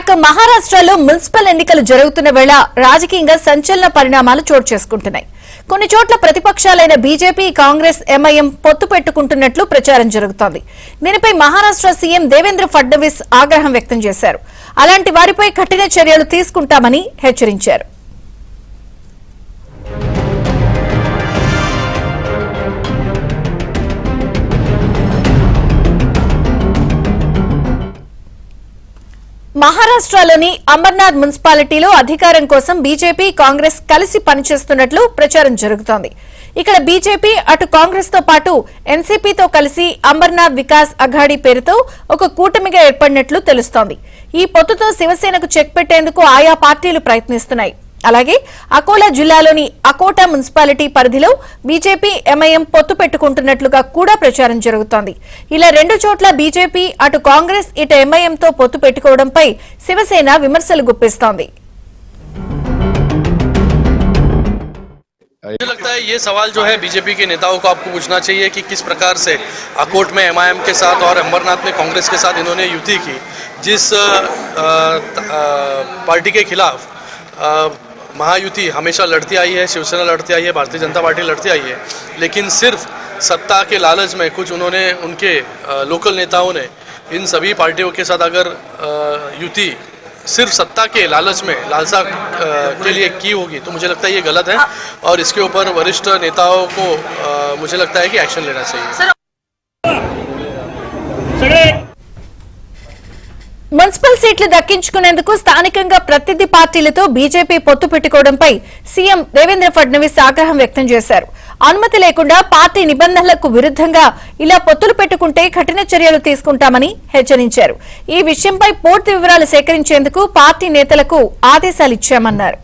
ఇక మహారాష్ట్రలో మున్సిపల్ ఎన్నికలు జరుగుతున్న వేళ రాజకీయంగా సంచలన పరిణామాలు చోటు చేసుకుంటున్నాయి. కొన్ని చోట్ల ప్రతిపక్షాలైన బీజేపీ, కాంగ్రెస్, ఎంఐఎం పొత్తు పెట్టుకుంటున్నట్లు ప్రచారం జరుగుతోంది. దీనిపై మహారాష్ట్ర సీఎం దేవేంద్ర ఫడ్నవీస్ ఆగ్రహం వ్యక్తం చేశారు. అలాంటి వారిపై కఠిన చర్యలు తీసుకుంటామని హెచ్చరించారు. మహారాష్ట్రలోని అంబర్నాథ్ మున్సిపాలిటీలో అధికారం కోసం బీజేపీ, కాంగ్రెస్ కలిసి పనిచేస్తున్నట్లు ప్రచారం జరుగుతోంది. ఇక్కడ బీజేపీ అటు కాంగ్రెస్ తో పాటు ఎన్సీపీతో కలిసి అంబర్నాథ్ వికాస్ అఘాడీ పేరుతో ఒక కూటమిగా ఏర్పడినట్లు తెలుస్తోంది. ఈ పొత్తుతో శివసేనకు చెక్ పెట్టేందుకు ఆయా పార్టీలు ప్రయత్నిస్తున్నాయి. అలాగే అకోలా జిల్లాలోని అకోటా మున్సిపాలిటీ పరిధిలో బీజేపీ, ఎంఐఎం పొత్తు పెట్టుకుంటున్నట్లుగా కూడా ప్రచారం జరుగుతోంది. ఇలా రెండు చోట్ల బీజేపీ అటు కాంగ్రెస్ ఇటు ఎంఐఎంతో పొత్తు పెట్టుకోవడంపై శివసేన విమర్శలు గుప్పిస్తోంది. मुझे लगता है ये सवाल जो है बीजेपी के नेताओं को आपको पूछना चाहिए कि किस प्रकार से अकोट में एमआईएम के साथ और अंबरनाथ में कांग्रेस के साथ इन्होंने युति की। जिस पार्टी के खिलाफ महायुति हमेशा लड़ती आई है, शिवसेना लड़ती आई है, भारतीय जनता पार्टी लड़ती आई है, लेकिन सिर्फ सत्ता के लालच में कुछ उन्होंने उनके लोकल नेताओं ने इन सभी पार्टियों के साथ अगर युति सिर्फ सत्ता के लालच में लालसा के लिए की होगी तो मुझे लगता है ये गलत है और इसके ऊपर वरिष्ठ नेताओं को मुझे लगता है कि एक्शन लेना चाहिए। మున్సిపల్ సీట్లు దక్కించుకునేందుకు స్థానికంగా ప్రతినిధి పార్టీలతో బీజేపీ పొత్తు పెట్టుకోవడంపై సీఎం దేవేంద్ర ఫడ్నవీస్ ఆగ్రహం వ్యక్తం చేశారు. అనుమతి లేకుండా పార్టీ నిబంధనలకు విరుద్ధంగా ఇలా పొత్తులు పెట్టుకుంటే కఠిన చర్యలు తీసుకుంటామని హెచ్చరించారు. ఈ విషయంపై పూర్తి వివరాలు సేకరించేందుకు పార్టీ నేతలకు ఆదేశాలిచ్చామన్నారు.